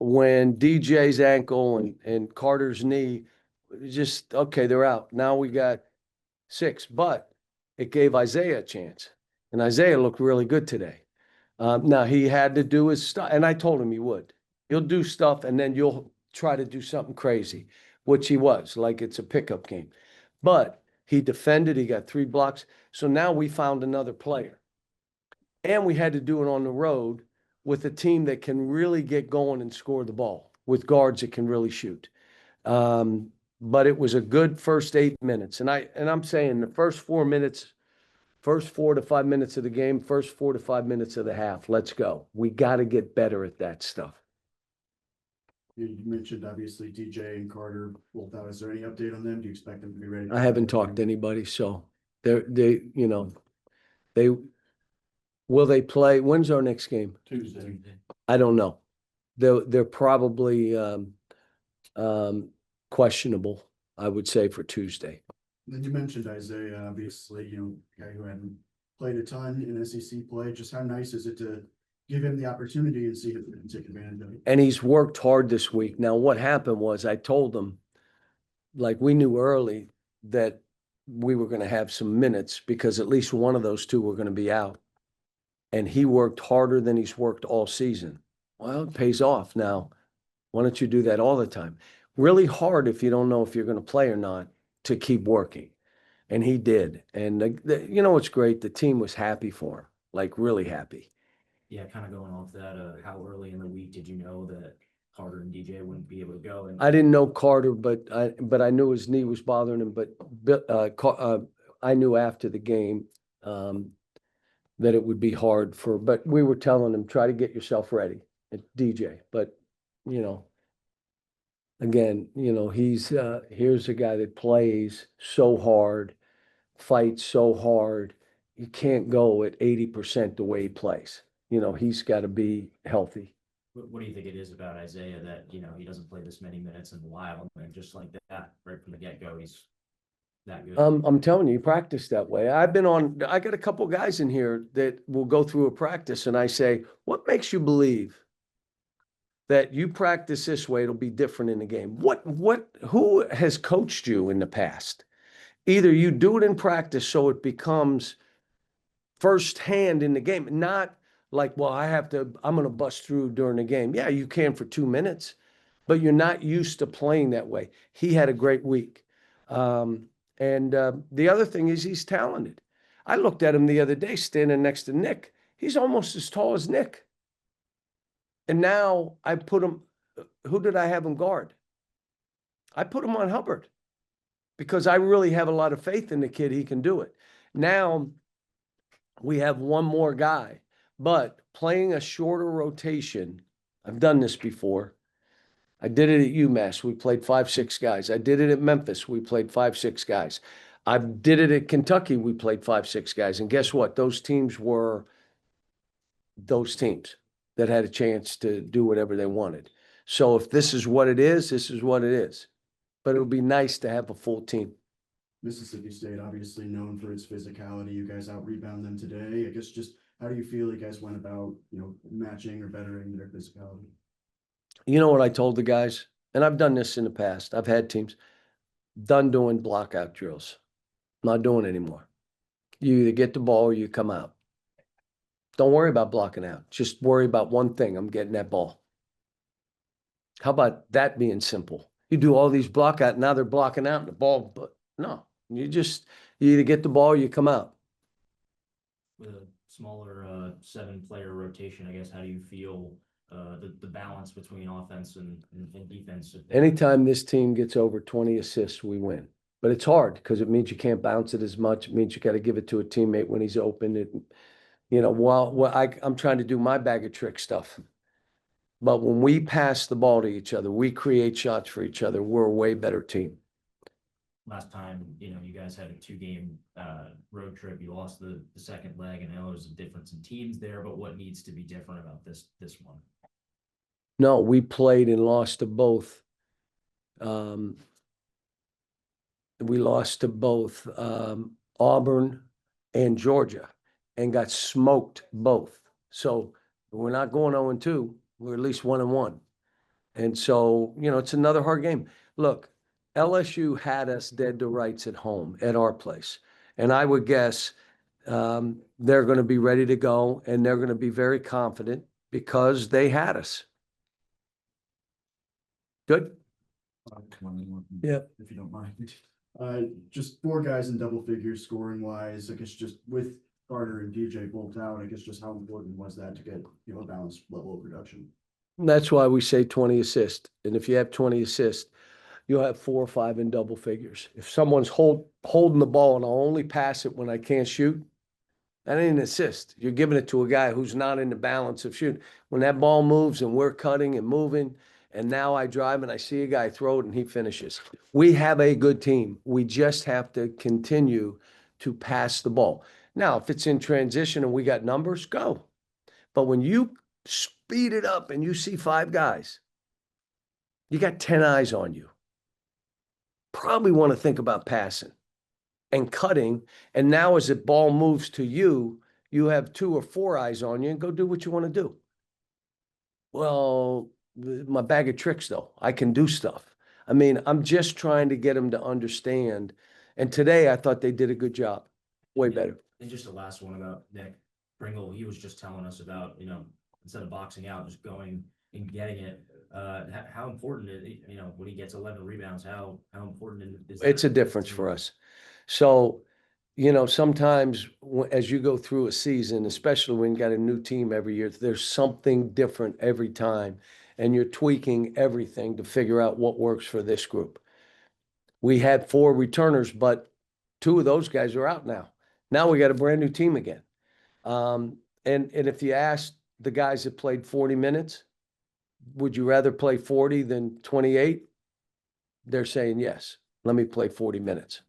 when DJ's ankle and Carter's knee, just okay, they're out. Now we got six, but it gave Isaiah a chance. And Isaiah looked really good today. Now he had to do his stuff, and I told him he would. He'll do stuff, and then you'll try to do something crazy, which he was, like it's a pickup game. But he defended, he got 3 blocks. So now we found another player. And we had to do it on the road with a team that can really get going and score the ball, with guards that can really shoot. But it was a good first 8 minutes. And I'm saying the first 4 minutes, first 4 to 5 minutes of the game, first 4 to 5 minutes of the half. Let's go. We got to get better at that stuff. You mentioned obviously DJ and Carter both out. Is there any update on them? Do you expect them to be ready? I haven't talked to anybody, so they will they play? When's our next game? Tuesday. I don't know. They're probably questionable, I would say, for Tuesday. Then you mentioned Isaiah, obviously, guy who hadn't played a ton in SEC play. Just how nice is it to give him the opportunity and see if he can take advantage of it? And he's worked hard this week. Now, what happened was I told him, like we knew early that we were going to have some minutes because at least one of those two were going to be out. And he worked harder than he's worked all season. Well, it pays off. Now, why don't you do that all the time? Really hard if you don't know if you're going to play or not to keep working. And he did. And what's great? The team was happy for him, like really happy. Yeah, kind of going off that, how early in the week did you know that Carter and DJ wouldn't be able to go? And I didn't know Carter, but I knew his knee was bothering him. But I knew after the game that it would be hard but we were telling him, try to get yourself ready at DJ. But, again, here's a guy that plays so hard, fights so hard. You can't go at 80% the way he plays. He's got to be healthy. what do you think it is about Isaiah that, he doesn't play this many minutes in a while, and just like that, right from the get-go, he's that good? I'm telling you, practice that way. I got a couple guys in here that will go through a practice and I say, what makes you believe that you practice this way, it'll be different in the game? Who has coached you in the past? Either you do it in practice so it becomes firsthand in the game, not like, well, I'm going to bust through during the game. Yeah, you can for 2 minutes, but you're not used to playing that way. He had a great week. And the other thing is he's talented. I looked at him the other day standing next to Nick. He's almost as tall as Nick. And now I put him, who did I have him guard? I put him on Hubbard because I really have a lot of faith in the kid. He can do it. Now we have one more guy, but playing a shorter rotation, I've done this before. I did it at UMass. We played 5-6 guys. I did it at Memphis. We played 5-6 guys. I did it at Kentucky. We played 5-6 guys. And guess what? Those teams were those teams that had a chance to do whatever they wanted. So if this is what it is, this is what it is. But it would be nice to have a full team. Mississippi State, obviously known for its physicality. You guys out-rebound them today. I guess just how do you feel you guys went about, matching or bettering their physicality? You know what I told the guys? And I've done this in the past. I've had teams done doing blockout drills. Not doing it anymore. You either get the ball or you come out. Don't worry about blocking out. Just worry about one thing. I'm getting that ball. How about that being simple? You do all these block out, now they're blocking out the ball, but no. You either get the ball or you come out. With a smaller 7-player rotation, I guess, how do you feel the balance between offense and defense? Anytime this team gets over 20 assists, we win. But it's hard because it means you can't bounce it as much. It means you got to give it to a teammate when he's open. I'm trying to do my bag of trick stuff. But when we pass the ball to each other, we create shots for each other. We're a way better team. Last time, you guys had a 2-game road trip. You lost the second leg, and I know there's a difference in teams there, but what needs to be different about this one? No, we played and lost to both. We lost to both Auburn and Georgia and got smoked both. So we're not going 0-2. We're at least 1-1. And so, it's another hard game. Look, LSU had us dead to rights at home at our place. And I would guess they're going to be ready to go and they're going to be very confident because they had us. Good. Yeah. If you don't mind. Just four guys in double figures scoring wise, I guess just with Carter and DJ both out, I guess just how important was that to get, a balanced level of production? That's why we say 20 assists. And if you have 20 assists, you'll have 4 or 5 in double figures. If someone's holding the ball and I'll only pass it when I can't shoot, that ain't an assist. You're giving it to a guy who's not in the balance of shooting. When that ball moves and we're cutting and moving, and now I drive and I see a guy throw it and he finishes. We have a good team. We just have to continue to pass the ball. Now, if it's in transition and we got numbers, go. But when you speed it up and you see 5 guys, you got 10 eyes on you. Probably want to think about passing and cutting. And now as the ball moves to you, you have 2 or 4 eyes on you and go do what you want to do. Well, my bag of tricks though, I can do stuff. I mean, I'm just trying to get them to understand. And today I thought they did a good job, way better. And just the last one about Nick Pringle, he was just telling us about, instead of boxing out, just going and getting it. How important is, when he gets 11 rebounds, how important is that? It's a difference for us. So, sometimes as you go through a season, especially when you got a new team every year, there's something different every time. And you're tweaking everything to figure out what works for this group. We had 4 returners, but 2 of those guys are out now. Now we got a brand new team again. And if you ask the guys that played 40 minutes, would you rather play 40 than 28? They're saying, yes, let me play 40 minutes.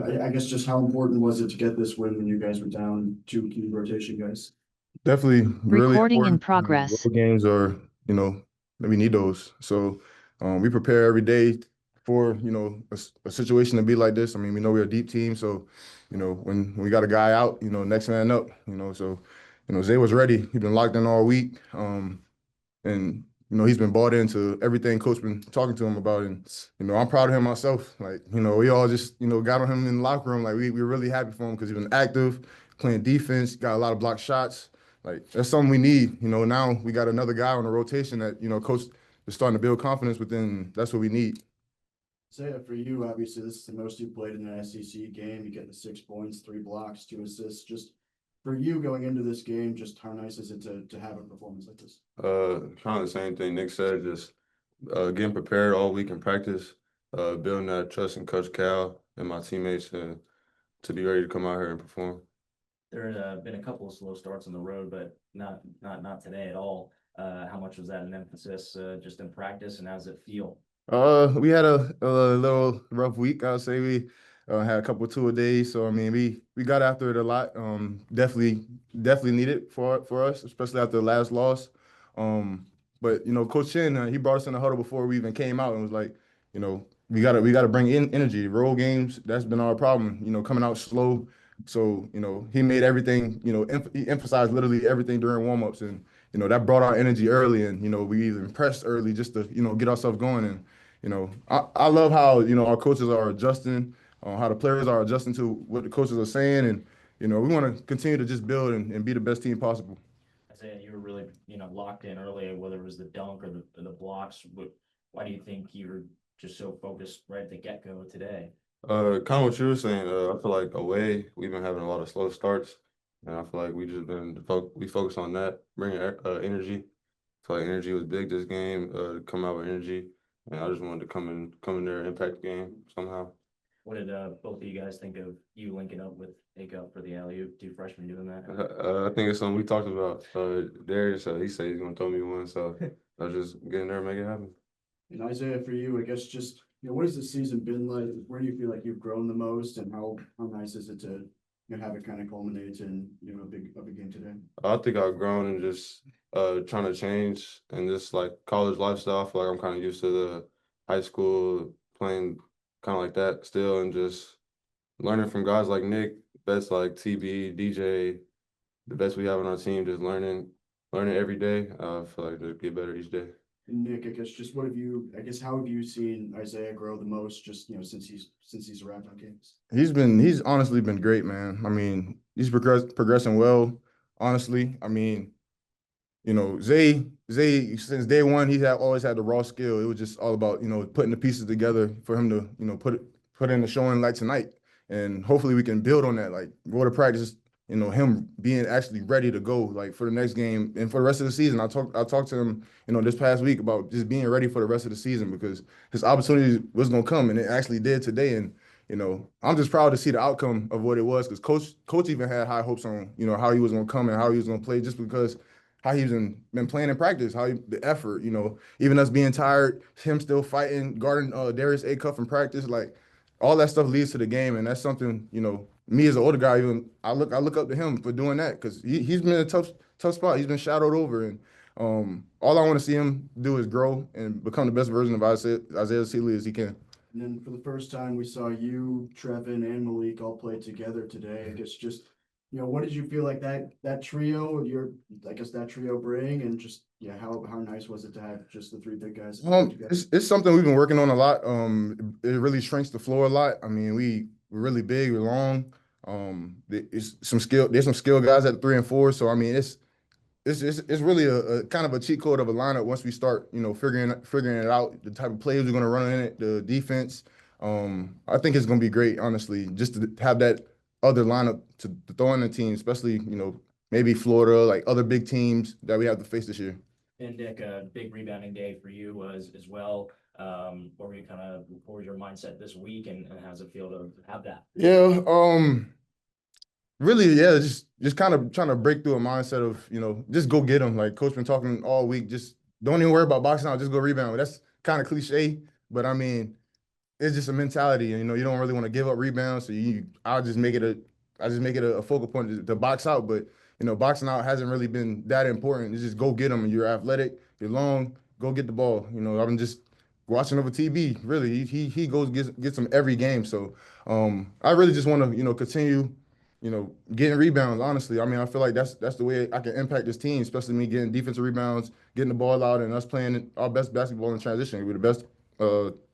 I guess just how important was it to get this win when you guys were down 2 key rotation guys? Definitely really Recording in important. progress. Road games are, we need those. So we prepare every day for, a situation to be like this. I mean, we know we're a deep team. So, when we got a guy out, next man up, so, Zay was ready. He's been locked in all week. And, he's been bought into everything coach been talking to him about. And, I'm proud of him myself. Like, we all just, got on him in the locker room. Like, we're really happy for him because he's been active, playing defense, got a lot of blocked shots. Like, that's something we need. Now we got another guy on the rotation that, coach is starting to build confidence within. That's what we need. Say for you, obviously, this is the most you've played in an SEC game. You get the 6 points, 3 blocks, 2 assists. Just for you going into this game, just how nice is it to have a performance like this? Kind of the same thing Nick said, just getting prepared all week in practice, building that trust in Coach Cal and my teammates to be ready to come out here and perform. There have been a couple of slow starts on the road, but not today at all. How much was that an emphasis just in practice, and how does it feel? We had a little rough week. I would say we had a couple of two-a-days. So I mean, we got after it a lot. Definitely needed for us, especially after the last loss. But Coach Chin, he brought us in the huddle before we even came out and was like, we gotta bring in energy. Road games, that's been our problem. Coming out slow. So he made everything. He emphasized literally everything during warmups, and that brought our energy early, and we either impressed early just to get ourselves going. And I love how our coaches are adjusting, how the players are adjusting to what the coaches are saying, and we want to continue to just build and be the best team possible. Isaiah, you were really locked in earlier, whether it was the dunk or the blocks. Why do you think you were just so focused right at the get-go today? Kind of what you were saying. I feel like away we've been having a lot of slow starts, and I feel like we just been we focused on that, bringing energy. I feel like energy was big this game. To come out with energy, and I just wanted to come in there and impact the game somehow. What did both of you guys think of you linking up with Aiko for the alley-oop, 2 freshmen doing that? I think it's something we talked about. Darius, he said he's gonna throw me one, so I was just getting there and make it happen. And Isaiah, for you, I guess just what has the season been like? Where do you feel like you've grown the most, and how nice is it to have it kind of culminate in a big game today? I think I've grown and just trying to change and just like college lifestyle. I feel like I'm kind of used to the high school playing kind of like that still, and just learning from guys like Nick, best like TB, DJ, the best we have on our team. Just learning every day. I feel like to get better each day. And Nick, I guess just what have you, I guess, how have you seen Isaiah grow the most just, since he's arrived on campus? He's honestly been great, man. I mean, he's progressing well, honestly. I mean, Zay, since day one, always had the raw skill. It was just all about, putting the pieces together for him to, put in the showing like tonight. And hopefully we can build on that. Like, go to practice, him being actually ready to go, like, for the next game and for the rest of the season. I talked to him, this past week about just being ready for the rest of the season because his opportunity was gonna come, and it actually did today. And I'm just proud to see the outcome of what it was because coach even had high hopes on, how he was gonna come and how he was gonna play just because how he's been playing in practice, the effort, even us being tired, him still fighting, guarding Darius Acuff in practice, like all that stuff leads to the game, and that's something, me as an older guy, even I look up to him for doing that because he's been in a tough spot. He's been shadowed over, and all I want to see him do is grow and become the best version of Isaiah Sealy as he can. And then for the first time, we saw you, Trevin, and Malik all play together today. I guess just, what did you feel like that trio of that trio bring, and just, how nice was it to have just the three big guys play together? It's something we've been working on a lot. It really shrinks the floor a lot. I mean, we're really big, we're long. There's some skill guys at 3 and 4. So I mean, it's really a kind of a cheat code of a lineup once we start, figuring it out, the type of plays we're going to run in it, the defense. I think it's going to be great, honestly, just to have that other lineup to throw in the team, especially, maybe Florida, like other big teams that we have to face this year. And Nick, a big rebounding day for you was as well. What was your mindset this week, and how's it feel to have that? Yeah, really, yeah, just kind of trying to break through a mindset of, just go get them. Like coach been talking all week, just don't even worry about boxing out, just go rebound. That's kind of cliche, but I mean, it's just a mentality. And, you don't really want to give up rebounds. So I just make it a focal point to box out. But, boxing out hasn't really been that important. It's just go get them. You're athletic, you're long, go get the ball. I've been just watching over TV. Really, he goes gets them every game. So I really just want to, continue, getting rebounds, honestly. I mean, I feel like that's the way I can impact this team, especially me getting defensive rebounds, getting the ball out, and us playing our best basketball in transition. We're the best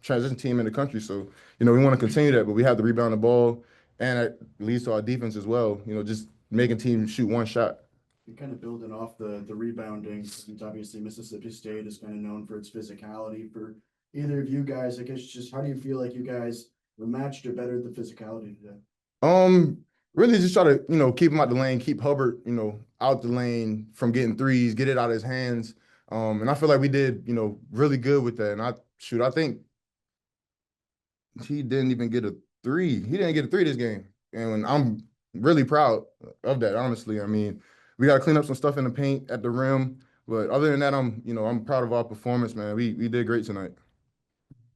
transition team in the country. So, we want to continue that, but we have to rebound the ball, and it leads to our defense as well, just making teams shoot one shot. And kind of building off the rebounding, since obviously Mississippi State is kind of known for its physicality. For either of you guys, I guess just how do you feel like you guys were matched or better at the physicality today? Really just try to, keep him out the lane, keep Hubbard, out the lane from getting threes, get it out of his hands. And I feel like we did, really good with that. And I think he didn't even get a three. He didn't get a three this game. And I'm really proud of that, honestly. I mean, we got to clean up some stuff in the paint at the rim. But other than that, I'm proud of our performance, man. We did great tonight.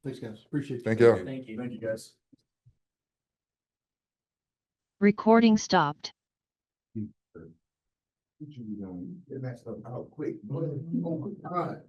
Thanks, guys. Appreciate you. Thank you. Thank you. Thank you, guys. Recording stopped. What you doing? Get that stuff out quick. Oh my God.